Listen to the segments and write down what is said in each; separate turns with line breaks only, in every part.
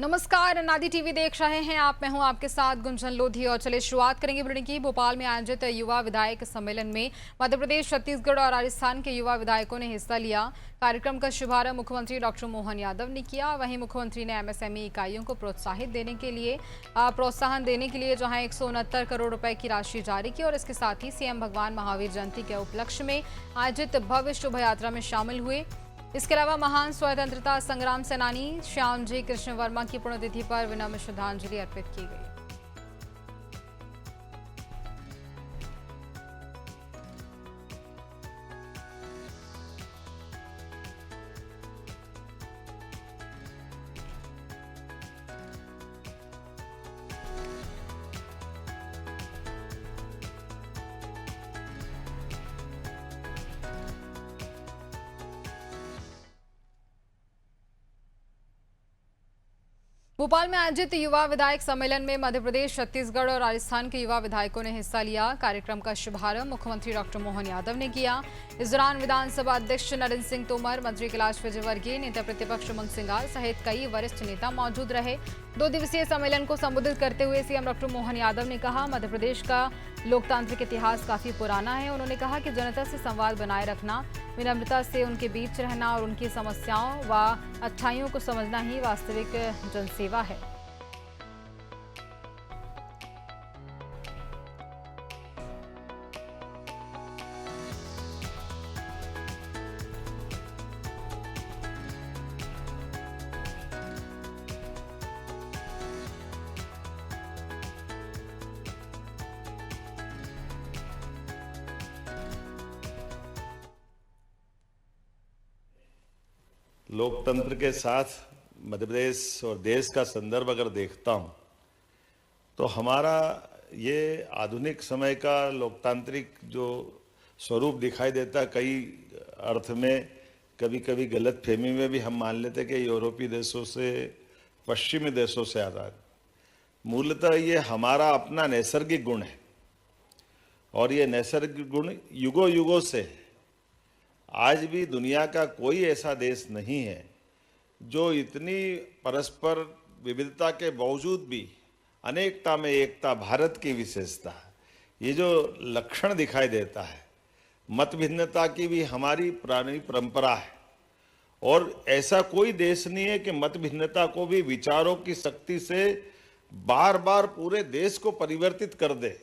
नमस्कार, नादी टीवी देख रहे हैं आप। मैं हूं आपके साथ गुंजन लोधी और चलिए शुरुआत करेंगे बुलेटिन की। भोपाल में आयोजित युवा विधायक सम्मेलन में मध्य प्रदेश, छत्तीसगढ़ और राजस्थान के युवा विधायकों ने हिस्सा लिया। कार्यक्रम का शुभारंभ मुख्यमंत्री डॉक्टर मोहन यादव ने किया। वहीं मुख्यमंत्री ने एमएसएमई इकाइयों को प्रोत्साहन देने के लिए जहां 169 करोड़ रुपए की राशि जारी की और इसके साथ ही सीएम भगवान महावीर जयंती के उपलक्ष्य में आयोजित भव्य शोभा यात्रा में शामिल हुए। इसके अलावा महान स्वतंत्रता संग्राम सेनानी श्यामजी कृष्ण वर्मा की पुण्यतिथि पर विनम्र श्रद्धांजलि अर्पित की गई। भोपाल में आयोजित युवा विधायक सम्मेलन में मध्य प्रदेश, छत्तीसगढ़ और राजस्थान के युवा विधायकों ने हिस्सा लिया। कार्यक्रम का शुभारंभ मुख्यमंत्री डॉक्टर मोहन यादव ने किया। इस दौरान विधानसभा अध्यक्ष नरेंद्र सिंह तोमर, मंत्री कैलाश विजयवर्गीय, नेता प्रतिपक्ष उमंग सिंगार सहित कई वरिष्ठ नेता मौजूद रहे। 2 दिवसीय सम्मेलन को संबोधित करते हुए सीएम डॉक्टर मोहन यादव ने कहा, मध्य प्रदेश का लोकतांत्रिक इतिहास काफी पुराना है। उन्होंने कहा कि जनता से संवाद बनाए रखना, विनम्रता से उनके बीच रहना और उनकी समस्याओं व अच्छाइयों को समझना ही वास्तविक जनसेवा है।
लोकतंत्र के साथ मध्य प्रदेश और देश का संदर्भ अगर देखता हूं तो हमारा ये आधुनिक समय का लोकतांत्रिक जो स्वरूप दिखाई देता, कई अर्थ में कभी कभी गलत फहमी में भी हम मान लेते कि यूरोपीय देशों से, पश्चिमी देशों से आजाद। मूलतः ये हमारा अपना नैसर्गिक गुण है और ये नैसर्गिक गुण युगों युगों से है। आज भी दुनिया का कोई ऐसा देश नहीं है जो इतनी परस्पर विविधता के बावजूद भी अनेकता में एकता, भारत की विशेषता, ये जो लक्षण दिखाई देता है, मत भिन्नता की भी हमारी पुरानी परंपरा है। और ऐसा कोई देश नहीं है कि मत भिन्नता को भी विचारों की शक्ति से बार बार पूरे देश को परिवर्तित कर दे।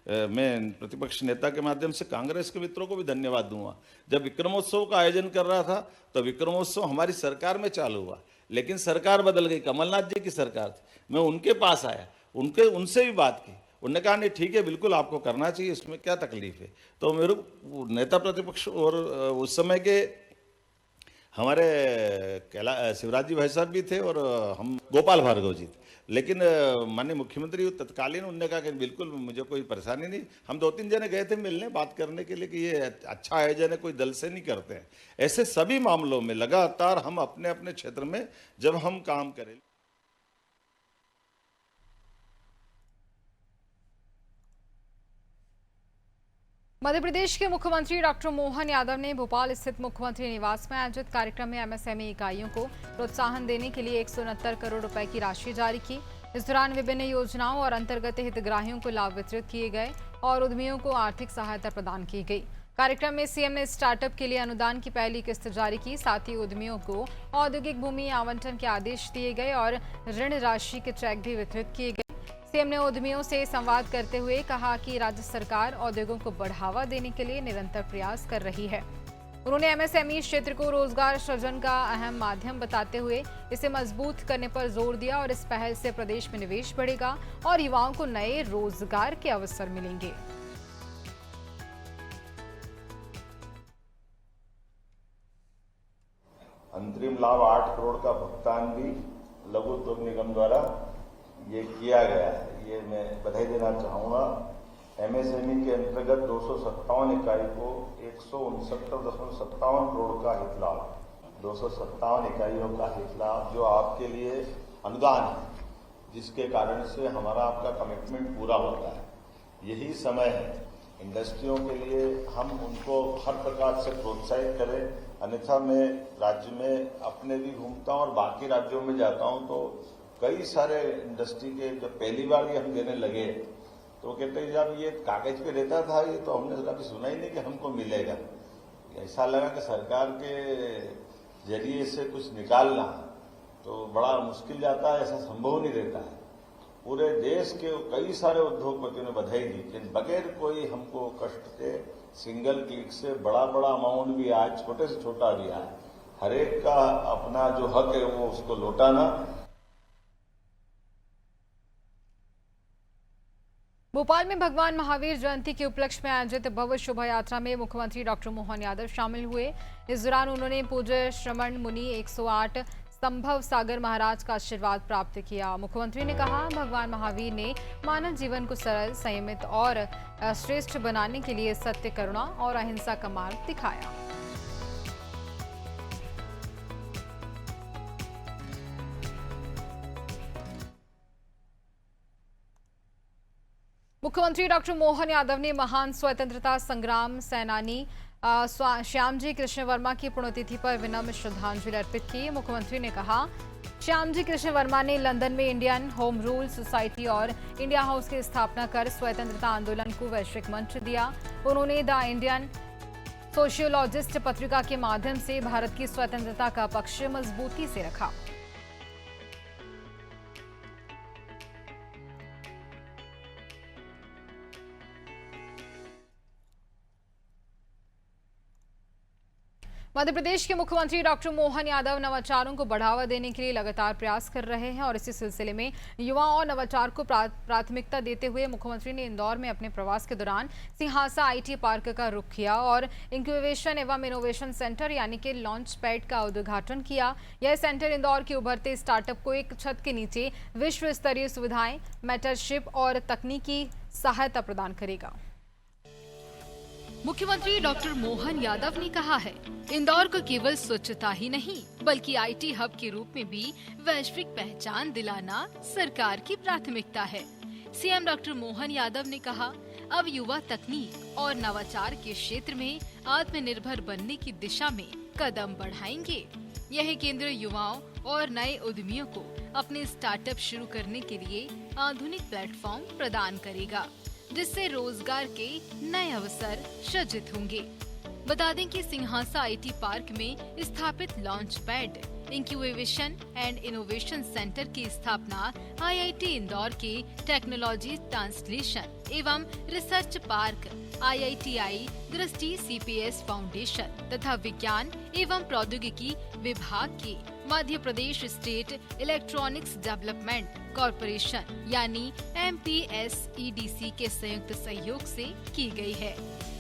मैं प्रतिपक्ष नेता के माध्यम से कांग्रेस के मित्रों को भी धन्यवाद दूंगा। जब विक्रमोत्सव का आयोजन कर रहा था तो विक्रमोत्सव हमारी सरकार में चालू हुआ, लेकिन सरकार बदल गई, कमलनाथ जी की सरकार थी। मैं उनके पास आया, उनसे भी बात की। उन्होंने कहा नहीं ठीक है, बिल्कुल आपको करना चाहिए, इसमें क्या तकलीफ है। तो मेरे नेता प्रतिपक्ष और उस समय के हमारे शिवराज जी भाई साहब भी थे और हम गोपाल भार्गव जी थे। लेकिन माननीय मुख्यमंत्री तत्कालीन उन्होंने कहा कि बिल्कुल मुझे कोई परेशानी नहीं। हम 2-3 जने गए थे मिलने, बात करने के लिए कि ये अच्छा आयोजन है, कोई दल से नहीं करते हैं। ऐसे सभी मामलों में लगातार हम अपने अपने क्षेत्र में जब हम काम करें।
मध्य प्रदेश के मुख्यमंत्री डॉक्टर मोहन यादव ने भोपाल स्थित मुख्यमंत्री निवास में आयोजित कार्यक्रम में एमएसएमई इकाइयों को प्रोत्साहन देने के लिए 169 करोड़ रुपए की राशि जारी की। इस दौरान विभिन्न योजनाओं और अंतर्गत हितग्राहियों को लाभ वितरित किए गए और उद्यमियों को आर्थिक सहायता प्रदान की गई। कार्यक्रम में सीएम ने स्टार्टअप के लिए अनुदान की पहली किस्त जारी की। साथ ही उद्यमियों को औद्योगिक भूमि आवंटन के आदेश दिए गए और ऋण राशि के चेक भी वितरित किए गए। सीएम ने उद्यमियों से संवाद करते हुए कहा कि राज्य सरकार उद्योगों को बढ़ावा देने के लिए निरंतर प्रयास कर रही है। उन्होंने एमएसएमई क्षेत्र को रोजगार सृजन का अहम माध्यम बताते हुए इसे मजबूत करने पर जोर दिया और इस पहल से प्रदेश में निवेश बढ़ेगा और युवाओं को नए रोजगार के अवसर मिलेंगे।
अंतरिम लाभ 8 करोड़ का भुगतान भी लघु उद्योग निगम द्वारा ये किया गया है, ये मैं बधाई देना चाहूँगा। एमएसएमई के अंतर्गत 257 इकाई को 169.57 करोड़ का हित लाभ, 257 इकाइयों का हित लाभ जो आपके लिए अनुदान है, जिसके कारण से हमारा आपका कमिटमेंट पूरा होता है। यही समय है इंडस्ट्रियों के लिए हम उनको हर प्रकार से प्रोत्साहित करें। अन्यथा मैं राज्य में अपने भी घूमता हूँ और बाकी राज्यों में जाता हूँ तो कई सारे इंडस्ट्री के जब पहली बार ये हम देने लगे तो कहते हैं जब ये कागज पे रहता था ये तो हमने कभी सुना ही नहीं कि हमको मिलेगा। ऐसा लगा कि सरकार के जरिए से कुछ निकालना तो बड़ा मुश्किल जाता है, ऐसा संभव नहीं रहता है। पूरे देश के कई सारे उद्योगपतियों ने बधाई दी कि बगैर कोई हमको कष्ट के सिंगल क्लिक से बड़ा बड़ा अमाउंट भी आज छोटे से छोटा भी आया, हर एक का अपना जो हक है वो उसको लौटाना।
भोपाल में भगवान महावीर जयंती के उपलक्ष्य में आयोजित भव्य शोभा यात्रा में मुख्यमंत्री डॉक्टर मोहन यादव शामिल हुए। इस दौरान उन्होंने पूज्य श्रमण मुनि 108 संभव सागर महाराज का आशीर्वाद प्राप्त किया। मुख्यमंत्री ने कहा, भगवान महावीर ने मानव जीवन को सरल, संयमित और श्रेष्ठ बनाने के लिए सत्य, करुणा और अहिंसा का मार्ग दिखाया। मुख्यमंत्री डॉक्टर मोहन यादव ने महान स्वतंत्रता संग्राम सेनानी श्यामजी कृष्ण वर्मा की पुण्यतिथि पर विनम्र श्रद्धांजलि अर्पित की। मुख्यमंत्री ने कहा, श्यामजी कृष्ण वर्मा ने लंदन में इंडियन होम रूल सोसाइटी और इंडिया हाउस की स्थापना कर स्वतंत्रता आंदोलन को वैश्विक मंच दिया। उन्होंने द इंडियन सोशियोलॉजिस्ट पत्रिका के माध्यम से भारत की स्वतंत्रता का पक्ष मजबूती से रखा। मध्य प्रदेश के मुख्यमंत्री डॉक्टर मोहन यादव नवाचारों को बढ़ावा देने के लिए लगातार प्रयास कर रहे हैं और इसी सिलसिले में युवा और नवाचार को प्राथमिकता देते हुए मुख्यमंत्री ने इंदौर में अपने प्रवास के दौरान सिंहासा आईटी पार्क का रुख किया और इंक्यूबेशन एवं इनोवेशन सेंटर यानी कि लॉन्च पैड का उद्घाटन किया। यह सेंटर इंदौर के उभरते स्टार्टअप को एक छत के नीचे विश्व स्तरीय सुविधाएं, मेंटरशिप और तकनीकी सहायता प्रदान करेगा।
मुख्यमंत्री डॉक्टर मोहन यादव ने कहा है, इंदौर को केवल स्वच्छता ही नहीं बल्कि आईटी हब के रूप में भी वैश्विक पहचान दिलाना सरकार की प्राथमिकता है। सीएम डॉक्टर मोहन यादव ने कहा, अब युवा तकनीक और नवाचार के क्षेत्र में आत्मनिर्भर बनने की दिशा में कदम बढ़ाएंगे। यह केंद्र युवाओं और नए उद्यमियों को अपने स्टार्टअप शुरू करने के लिए आधुनिक प्लेटफॉर्म प्रदान करेगा, जिससे रोजगार के नए अवसर सृजित होंगे। बता दें कि सिंहासा आईटी पार्क में स्थापित launch pad, incubation and innovation centre की स्थापना आईआईटी इंदौर के टेक्नोलॉजी ट्रांसलेशन एवं रिसर्च पार्क, आईआईटीआई दृष्टि सीपीएस फाउंडेशन तथा विज्ञान एवं प्रौद्योगिकी विभाग के Madhya Pradesh state electronics development corporation यानी MPSEDC के संयुक्त सहयोग से की गई है।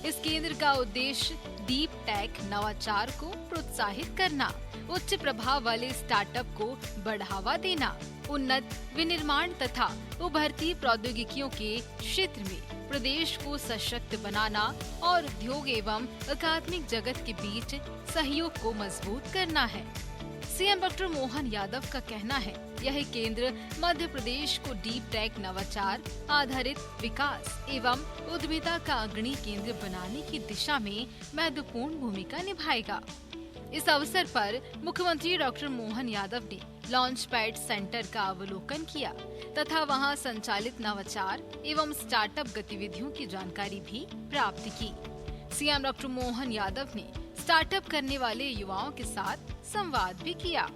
इस केंद्र का उद्देश्य डीप टेक नवाचार को प्रोत्साहित करना, उच्च प्रभाव वाले स्टार्टअप को बढ़ावा देना, उन्नत विनिर्माण तथा उभरती प्रौद्योगिकियों के क्षेत्र में प्रदेश को सशक्त बनाना और उद्योग एवं अकादमिक जगत के बीच सहयोग को मजबूत करना है। सीएम डॉक्टर मोहन यादव का कहना है, यह केंद्र मध्य प्रदेश को डीप टेक नवाचार आधारित विकास एवं उद्यमिता का अग्रणी केंद्र बनाने की दिशा में महत्वपूर्ण भूमिका निभाएगा। इस अवसर पर मुख्यमंत्री डॉक्टर मोहन यादव ने लॉन्च पैड सेंटर का अवलोकन किया तथा वहां संचालित नवाचार एवं स्टार्टअप गतिविधियों की जानकारी भी प्राप्त की। सीएम डॉक्टर मोहन यादव ने स्टार्टअप करने वाले युवाओं के साथ संवाद भी किया।